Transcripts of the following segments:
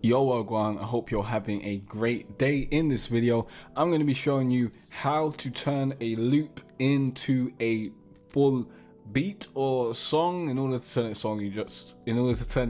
Yo, Wagwan, I hope you're having a great day. In this video, I'm going to be showing you how to turn a loop into a full beat or song. In order to turn it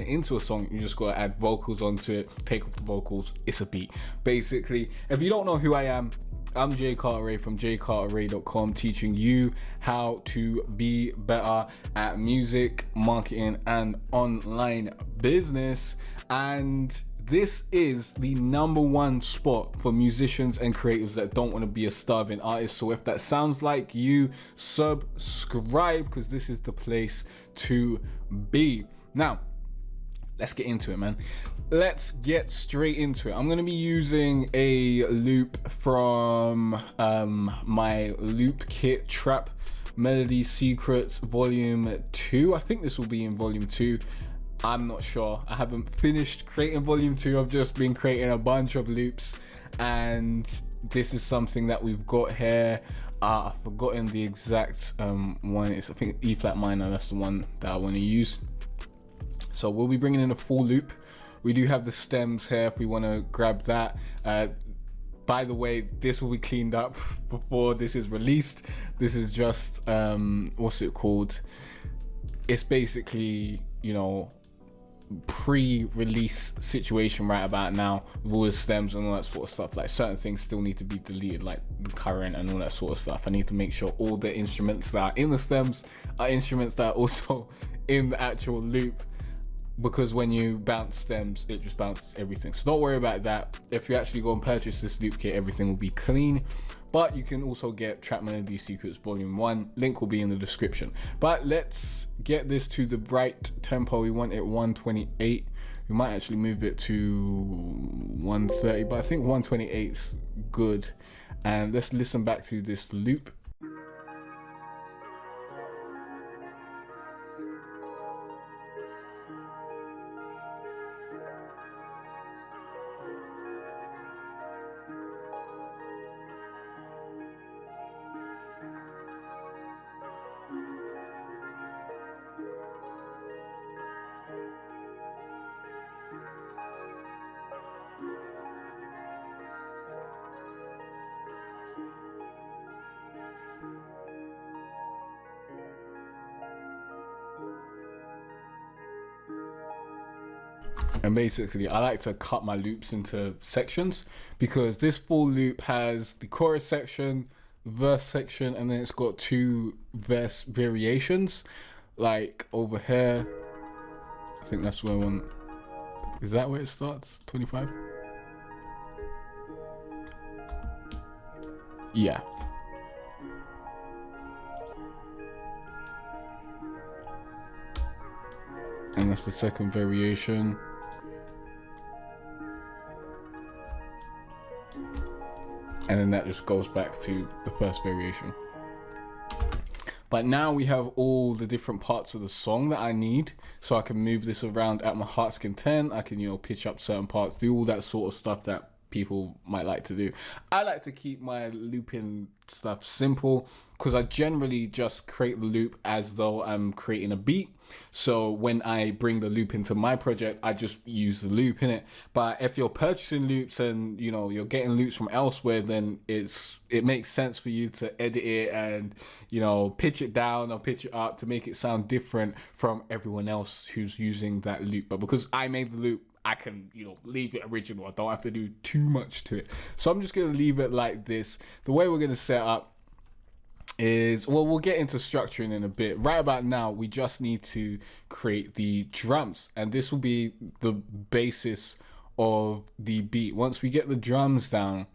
into a song, you just got to add vocals onto it, take off the vocals, it's a beat. Basically, if you don't know who I am, I'm Jay Cartere from jaycartere.com, teaching you how to be better at music, marketing, and online business. And this is the #1 spot for musicians and creatives that don't want to be a starving artist. So if that sounds like you, subscribe, because this is the place to be. Now, let's get into it, man. Let's get straight into it. I'm going to be using a loop from my loop kit, Trap Melody Secrets Volume 2. I think this will be in Volume 2. I'm not sure. I haven't finished creating Volume 2. I've just been creating a bunch of loops, and this is something that we've got here. I've forgotten the exact one. It's, I think, E flat minor. That's the one that I want to use. So we'll be bringing in a full loop. We do have the stems here if we want to grab that. By the way, this will be cleaned up before this is released. This is just what's it called? It's basically, you know, pre-release situation right about now with all the stems and all that sort of stuff. Like, certain things still need to be deleted, like the current and all that sort of stuff. I need to make sure all the instruments that are in the stems are instruments that are also in the actual loop, because when you bounce stems, it just bounces everything. So don't worry about that. If you actually go and purchase this loop kit, everything will be clean. But you can also get Trap Melody Secrets Volume 1. Link will be in the description. But let's get this to the right tempo. We want it 128. We might actually move it to 130, but I think 128 is good. And let's listen back to this loop. And basically, I like to cut my loops into sections, because this full loop has the chorus section, verse section, and then it's got 2 verse variations. Like over here, I think that's where one, is that where it starts? 25? Yeah. And that's the second variation. And then that just goes back to the first variation. But now we have all the different parts of the song that I need, so I can move this around at my heart's content. I can, you know, pitch up certain parts, do all that sort of stuff that people might like to do. I like to keep my looping stuff simple, because I generally just create the loop as though I'm creating a beat. So when I bring the loop into my project, I just use the loop in it. But if you're purchasing loops and, you know, you're getting loops from elsewhere, then it makes sense for you to edit it and, you know, pitch it down or pitch it up to make it sound different from everyone else who's using that loop. But because I made the loop, I can, you know, leave it original. I don't have to do too much to it. So I'm just going to leave it like this. The way we're going to set up is, well, we'll get into structuring in a bit. Right about now, we just need to create the drums, and this will be the basis of the beat. Once we get the drums down,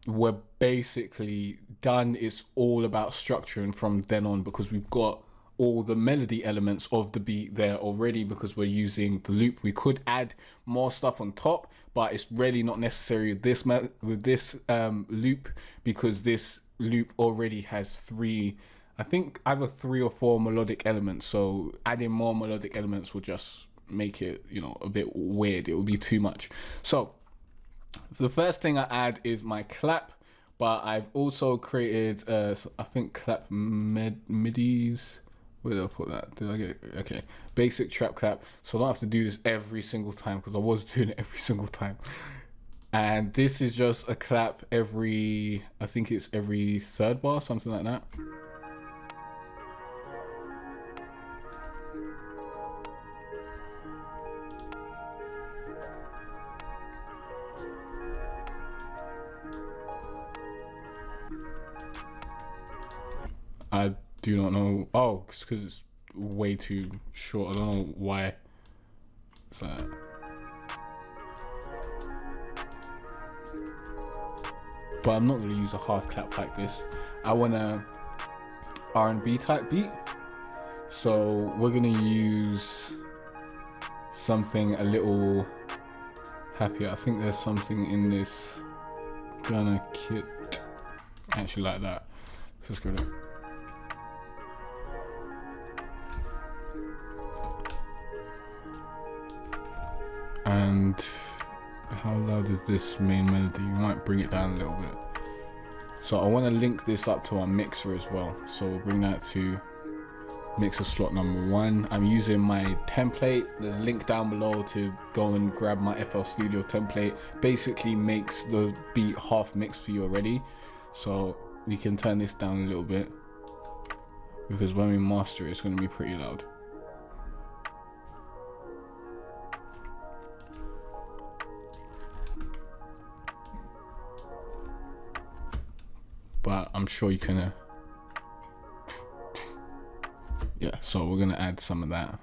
we're basically done. It's all about structuring from then on, because we've got all the melody elements of the beat there already, because we're using the loop. We could add more stuff on top, but it's really not necessary with this loop, because this loop already has 3, I think either 3 or 4 melodic elements. So adding more melodic elements will just make it, you know, a bit weird. It will be too much. So the first thing I add is my clap, but I've also created I think clap midis. Where did I put that? Did I get okay? Basic trap clap. So I don't have to do this every single time because I was doing it every single time. And this is just a clap every, I think it's every third bar, something like that. I do not know. Oh, because it's way too short. I don't know why. It's like that. But I'm not going to use a half clap like this. I want a R&B type beat. So we're going to use something a little happier. I think there's something in this Gunna kit. Actually like that. So let's go there. And how loud is this main melody? You might bring it down a little bit. So I want to link this up to our mixer as well. So we'll bring that to mixer slot number 1. I'm using my template. There's a link down below to go and grab my FL Studio template. Basically makes the beat half mixed for you already. So we can turn this down a little bit because when we master it, it's going to be pretty loud. But I'm sure you can yeah, so we're gonna add some of that.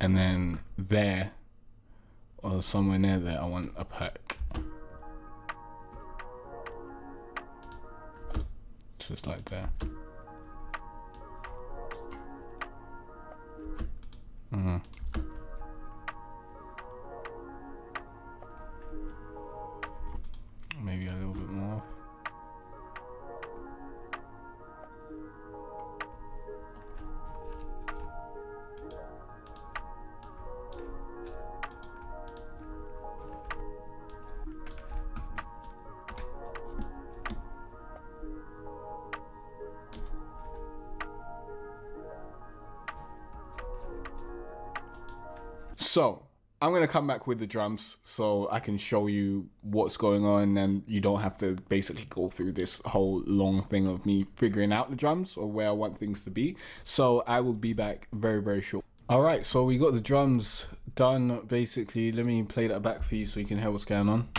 And then there, or somewhere near there, I want a pack. Just like that. Maybe a little bit more. So I'm going to come back with the drums so I can show you what's going on and you don't have to basically go through this whole long thing of me figuring out the drums or where I want things to be. So I will be back very, very short. All right, so we got the drums done basically. Let me play that back for you so you can hear what's going on.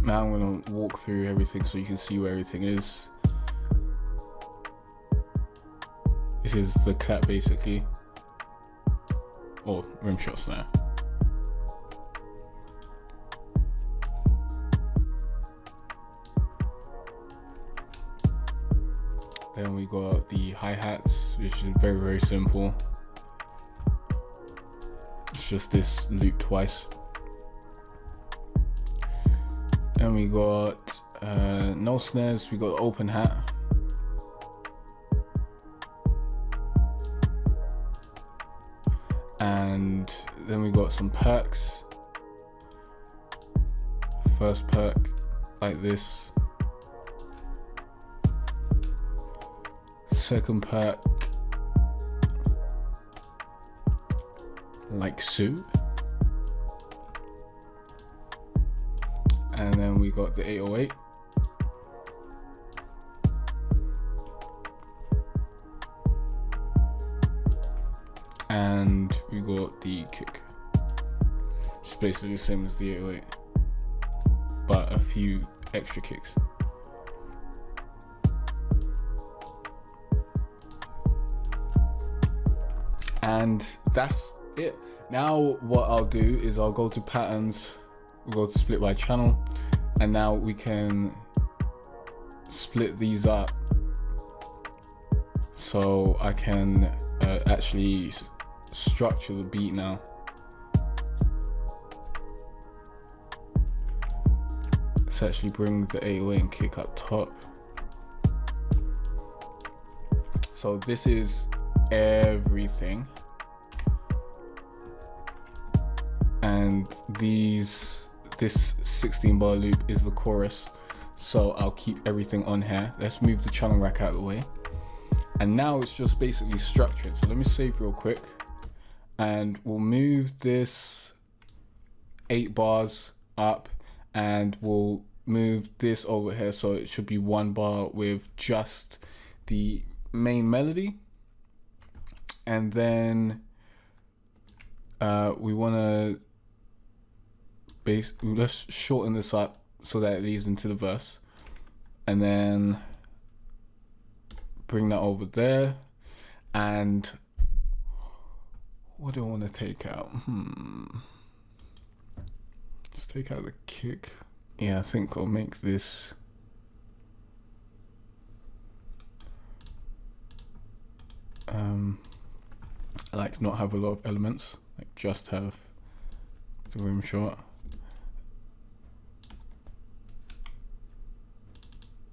Now I'm going to walk through everything so you can see where everything is. This is the clap basically, or rim shots there. Then we got the hi-hats, which is very, very simple. It's just this loop twice. And we got no snares, we got open hat. And then we got some perks. First perk like this. Second perk like so. And then we got the 808. And we got the kick. It's basically the same as the 808, but a few extra kicks. And that's it. Now what I'll do is I'll go to patterns, we'll go to split by channel, and now we can split these up so I can actually structure the beat now. Let's actually bring the 808 and kick up top. So this is everything, and this 16 bar loop is the chorus, so I'll keep everything on here. Let's move the channel rack out of the way, and now it's just basically structured. So let me save real quick, and we'll move this 8 bars up, and we'll move this over here, so it should be 1 bar with just the main melody. And then we want to let's shorten this up so that it leads into the verse, and then bring that over there. And what do I want to take out? Just take out the kick. Yeah, I think I'll make this like not have a lot of elements, like just have the rim shot.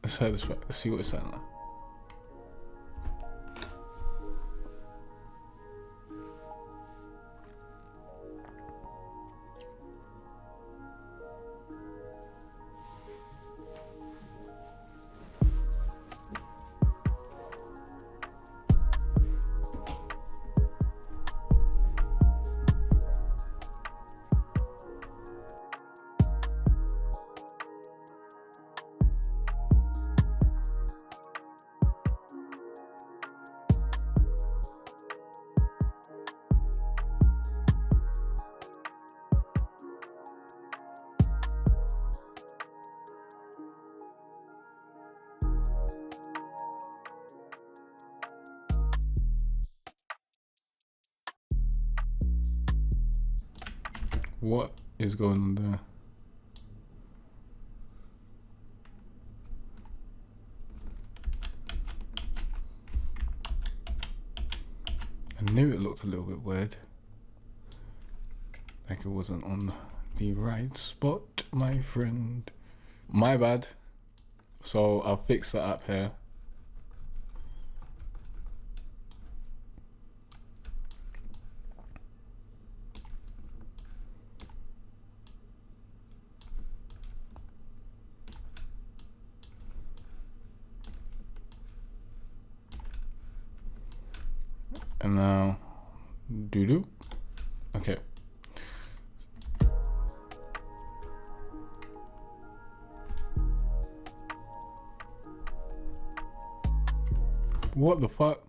Let's hear this way. Let's see what it's sounding like. What is going on there? I knew it looked a little bit weird, like it wasn't on the right spot, my friend. My bad. So I'll fix that up here. And now, doo-doo. Okay. What the fuck?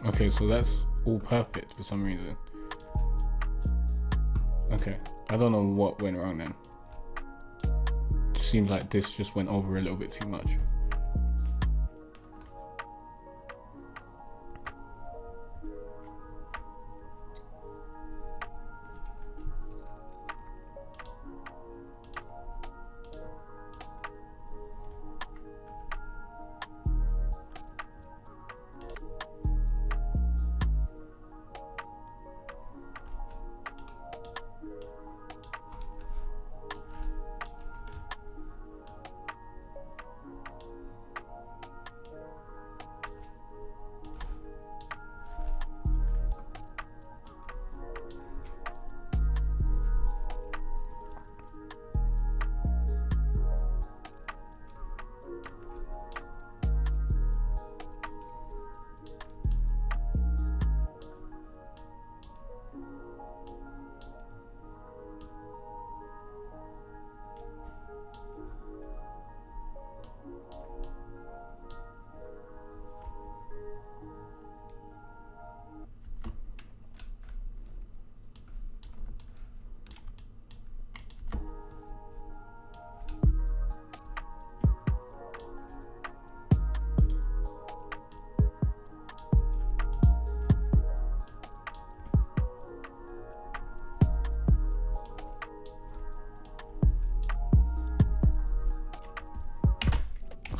Okay, so that's all perfect for some reason. Okay, I don't know what went wrong then. It seems like this just went over a little bit too much.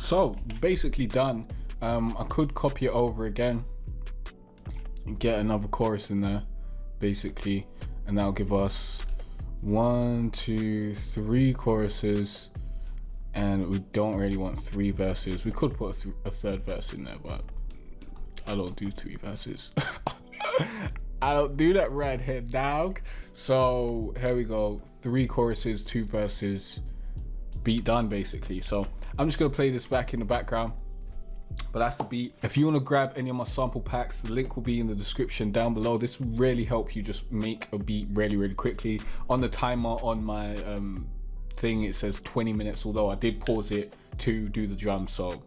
So basically done. I could copy it over again and get another chorus in there basically, and that'll give us 1, 2, 3 choruses, and we don't really want 3 verses. We could put a third verse in there, but I don't do 3 verses. I don't do that redhead dog. So here we go, 3 choruses, 2 verses, beat done basically. So I'm just gonna play this back in the background, but that's the beat. If you want to grab any of my sample packs, the link will be in the description down below. This will really help you just make a beat really quickly. On the timer on my thing, it says 20 minutes, although I did pause it to do the drums, so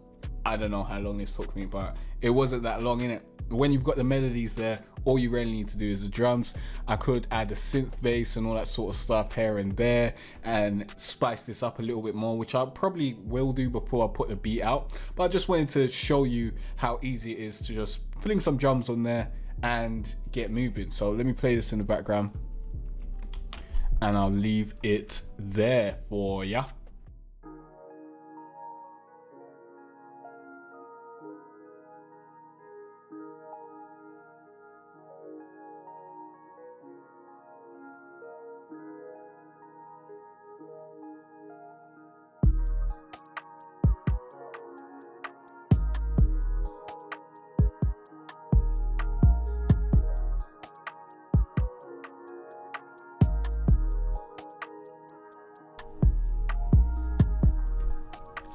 I don't know how long this took me, but it wasn't that long in it. When you've got the melodies there, all you really need to do is the drums. I could add a synth bass and all that sort of stuff here and there and spice this up a little bit more, which I probably will do before I put the beat out. But I just wanted to show you how easy it is to just fling some drums on there and get moving. So let me play this in the background and I'll leave it there for ya.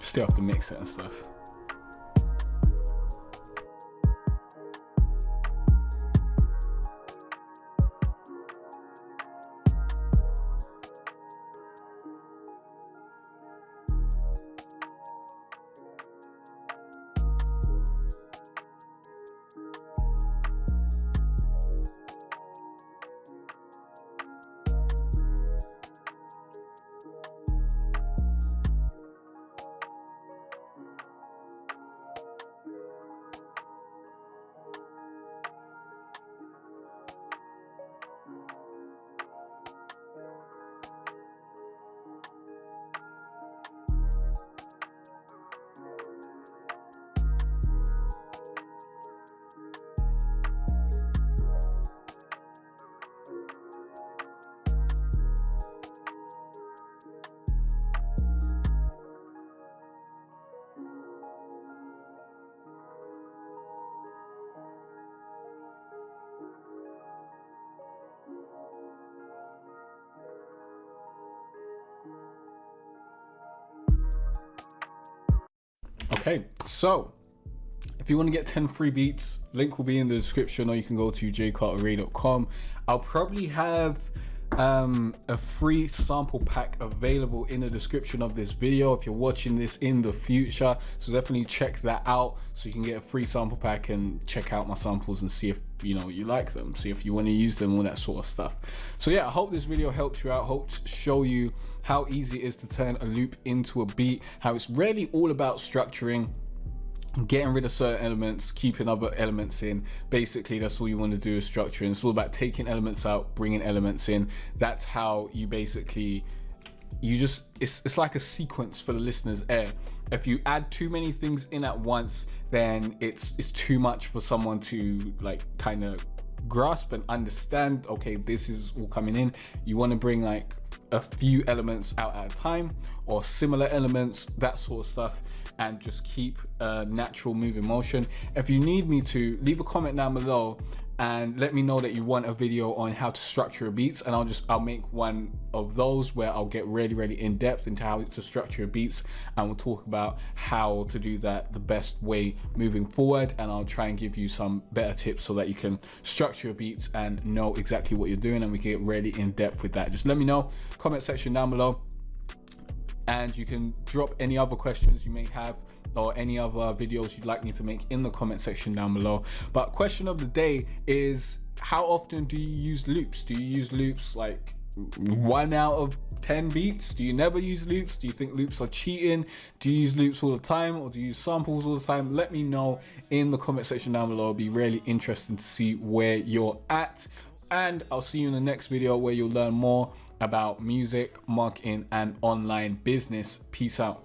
Still have to mix it and stuff. Okay, so if you want to get 10 free beats, link will be in the description, or you can go to jcarterray.com. I'll probably have a free sample pack available in the description of this video if you're watching this in the future, so definitely check that out so you can get a free sample pack and check out my samples and see if you like them, see if you want to use them, all that sort of stuff. So yeah, I hope this video helps you out, hope to show you how easy it is to turn a loop into a beat, how it's really all about structuring, getting rid of certain elements, keeping other elements in. Basically that's all you want to do is structuring. It's all about taking elements out, bringing elements in. That's how you basically, it's like a sequence for the listener's ear. If you add too many things in at once, then it's too much for someone to like kind of grasp and understand. Okay, this is all coming in. You want to bring like a few elements out at a time, or similar elements, that sort of stuff, and just keep a natural moving motion. If you need me to, leave a comment down below and let me know that you want a video on how to structure beats, and I'll make one of those where I'll get really in depth into how to structure beats, and we'll talk about how to do that the best way moving forward, and I'll try and give you some better tips so that you can structure your beats and know exactly what you're doing, and we can get really in depth with that. Just let me know, comment section down below, and you can drop any other questions you may have or any other videos you'd like me to make in the comment section down below. But question of the day is, how often do you use loops? Do you use loops like 1 out of 10 beats? Do you never use loops? Do you think loops are cheating? Do you use loops all the time, or do you use samples all the time? Let me know in the comment section down below. It'll be really interesting to see where you're at, and I'll see you in the next video where you'll learn more about music, marketing, and online business. Peace out.